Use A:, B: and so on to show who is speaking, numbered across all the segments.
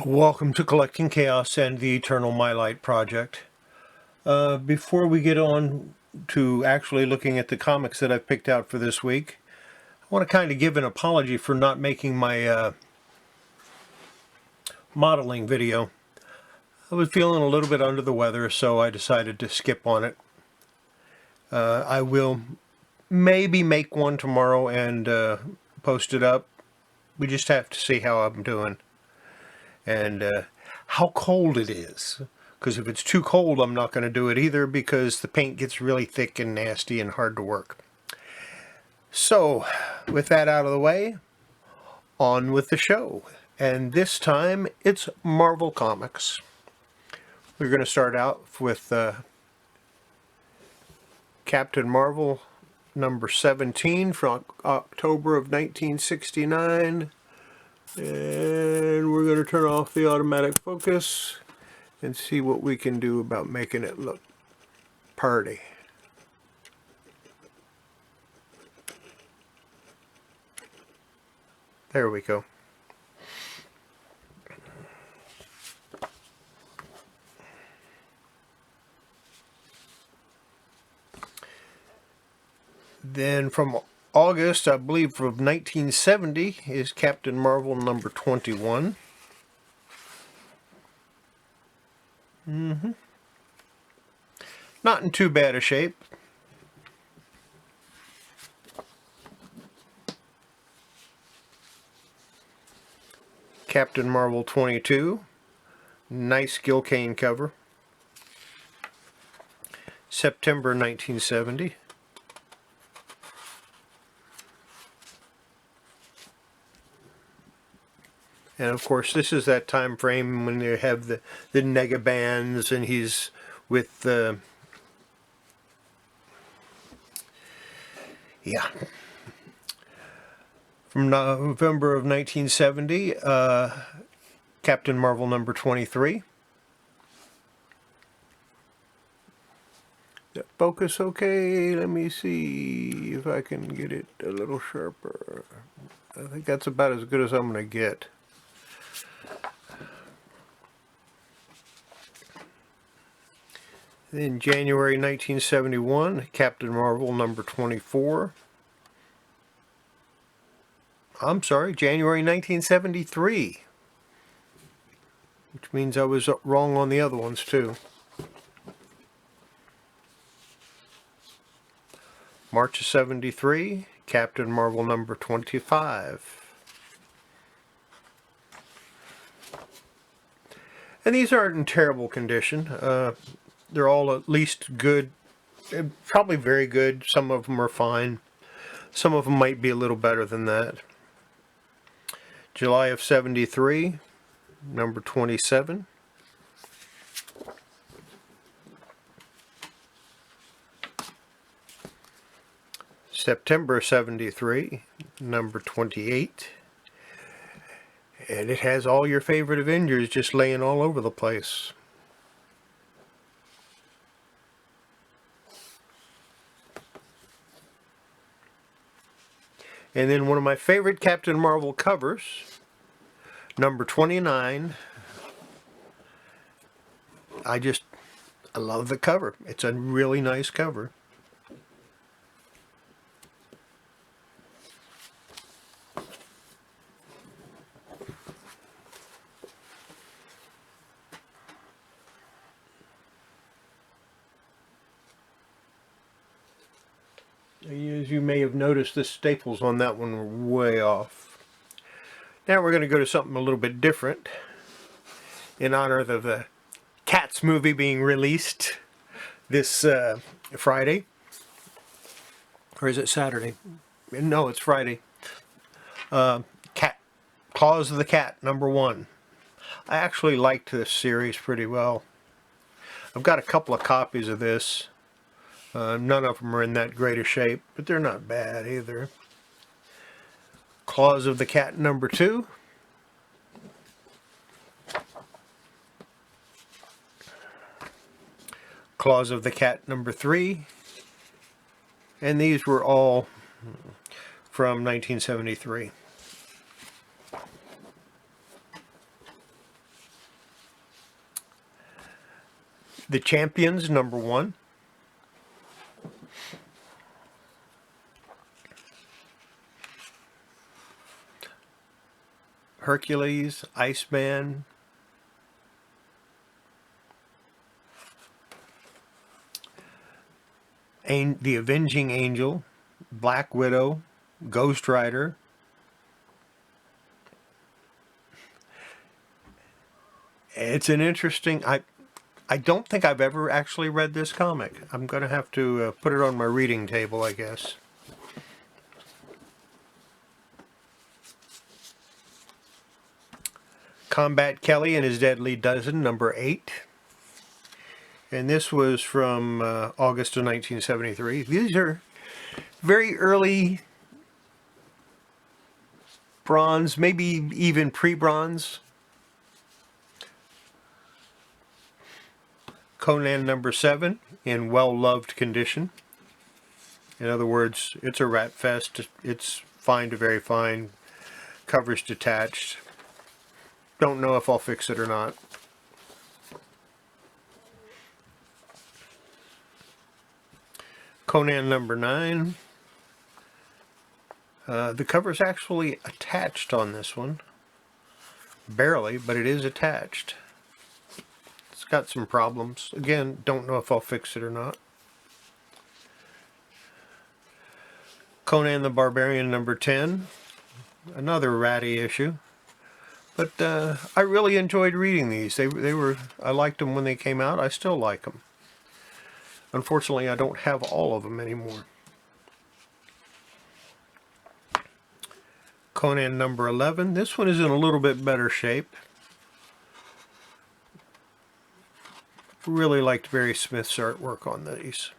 A: Welcome to Collecting Chaos and the Eternal Mylite project. Before we get on to actually looking at the comics that I've picked out for this week, I want to kind of give an apology for not making my modeling video. I was feeling a little bit under the weather, so I decided to skip on it. I will maybe make one tomorrow and post it up. We just have to see how I'm doing. And how cold it is, because if it's too cold I'm not going to do it either, because the paint gets really thick and nasty and hard to work. So with that out of the way, on with the show. And this time it's Marvel Comics. We're going to start out with Captain Marvel number 17 from October of 1969. And we're going to turn off the automatic focus and see what we can do about making it look pretty. There we go. Then from August, I believe, of 1970 is Captain Marvel number 21. Not in too bad a shape. Captain Marvel 22. Nice Gil Kane cover. September 1970. And of course, this is that time frame when they have the nega bands, and he's with yeah. From November of 1970, Captain Marvel number 23. Focus okay. Let me see if I can get it a little sharper. I think that's about as good as I'm going to get. In January 1971, Captain Marvel number 24. I'm sorry, January 1973. Which means I was wrong on the other ones too. March of 73, Captain Marvel number 25. And these aren't in terrible condition. They're all at least good, probably very good. Some of them are fine. Some of them might be a little better than that. July of 73, number 27. September 73, number 28. And it has all your favorite Avengers just laying all over the place. And then one of my favorite Captain Marvel covers, number 29. I love the cover. It's a really nice cover. As you may have noticed, the staples on that one were way off. Now we're going to go to something a little bit different in honor of the Cats movie being released this Friday. Or is it Saturday? No, it's Friday. Claws of the Cat, number 1. I actually liked this series pretty well. I've got a couple of copies of this. None of them are in that great a shape, but they're not bad either. Claws of the Cat number 2. Claws of the Cat number 3. And these were all from 1973. The Champions, #1. Hercules, Iceman, the Avenging Angel, Black Widow, Ghost Rider, it's an interesting... I don't think I've ever actually read this comic. I'm going to have to put it on my reading table, I guess. Combat Kelly and His Deadly Dozen, #8. And this was from August of 1973. These are very early bronze, maybe even pre-bronze. Conan #7 in well-loved condition. In other words, it's a rat fest. It's fine to very fine. Cover's detached. Don't know if I'll fix it or not. Conan #9. The cover's actually attached on this one. Barely, but it is attached. It's got some problems. Again, don't know if I'll fix it or not. Conan the Barbarian #10. Another ratty issue. But I really enjoyed reading these. They were, I liked them when they came out. I still like them. Unfortunately, I don't have all of them anymore. Conan #11. This one is in a little bit better shape. Really liked Barry Smith's artwork on these.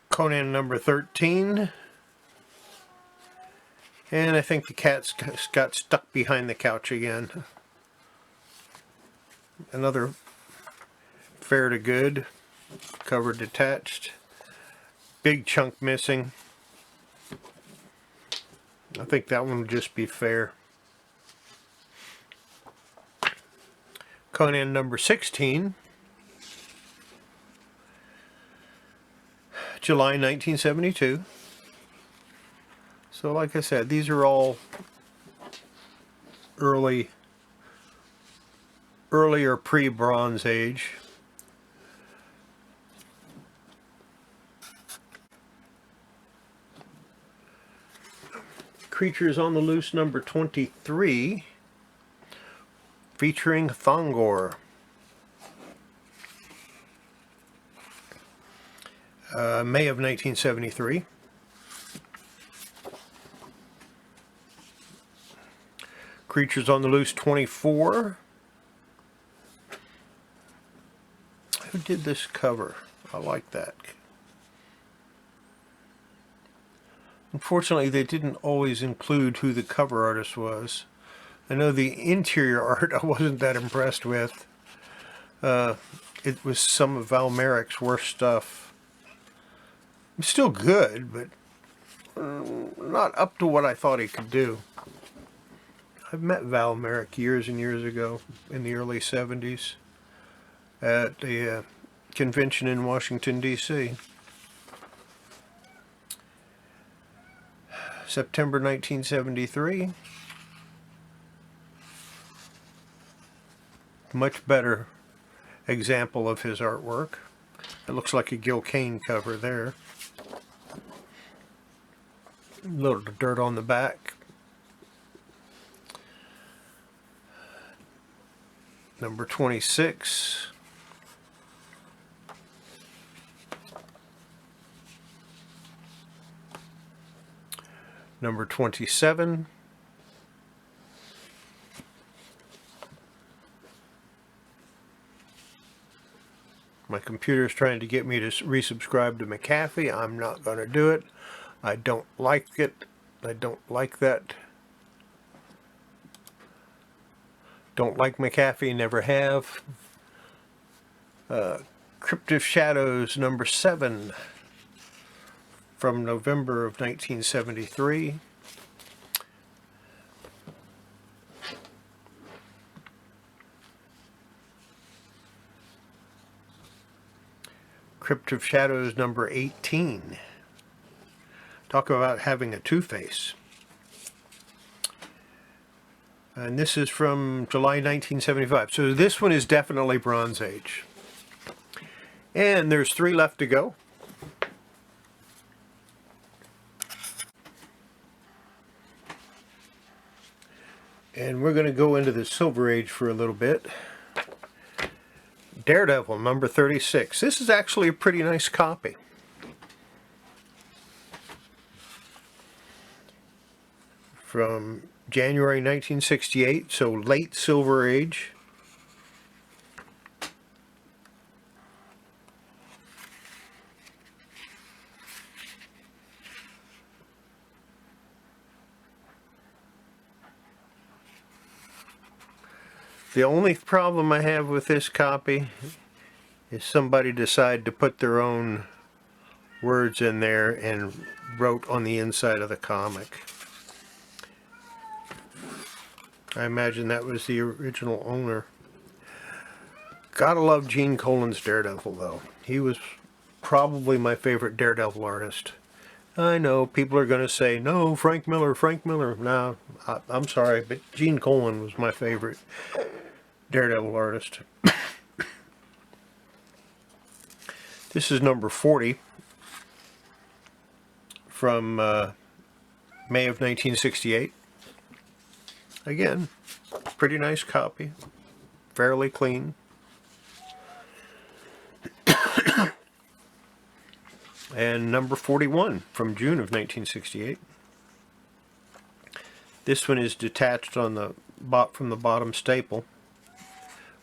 A: Conan #13. And I think the cat's got stuck behind the couch again. Another fair to good. Cover detached. Big chunk missing. I think that one would just be fair. Conan #16. July 1972. So like I said, these are all earlier pre-Bronze Age. Creatures on the Loose #23, featuring Thongor. May of 1973. Creatures on the Loose 24. Who did this cover? I like that. Unfortunately, they didn't always include who the cover artist was. I know the interior art I wasn't that impressed with. It was some of Val Merrick's worst stuff. It's still good, but not up to what I thought he could do. I've met Val Merrick years and years ago in the early 70s at a convention in Washington, D.C. September 1973. Much better example of his artwork. It looks like a Gil Kane cover there. A little dirt on the back. Number 26. Number 27. My computer's trying to get me to resubscribe to McAfee. I'm not going to do it. I don't like it. I don't like that. Don't like McAfee, never have. Crypt of Shadows number 7 from November of 1973. Crypt of Shadows number 18. Talk about having a two-face. And this is from July 1975. So this one is definitely Bronze Age. And there's 3 left to go. And we're going to go into the Silver Age for a little bit. Daredevil number 36. This is actually a pretty nice copy. From January 1968, so late Silver Age. The only problem I have with this copy is somebody decided to put their own words in there and wrote on the inside of the comic. I imagine that was the original owner. Gotta love Gene Colan's Daredevil, though. He was probably my favorite Daredevil artist. I know people are going to say, no, Frank Miller. No, I'm sorry, but Gene Colan was my favorite Daredevil artist. This is number 40 from May of 1968. Again, pretty nice copy, fairly clean. And number 41 from June of 1968. This one is detached on the from the bottom staple,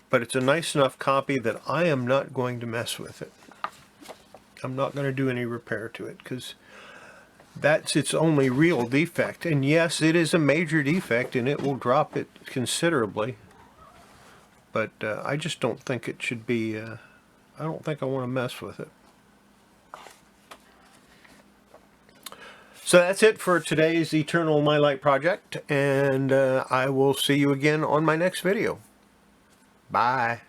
A: but it's a nice enough copy that I am not going to mess with it. I'm not going to do any repair to it because that's its only real defect. And yes, it is a major defect and it will drop it considerably, but I just don't think it should be, I don't think I want to mess with it. So that's it for today's Eternal Mylite project, and I will see you again on my next video. Bye.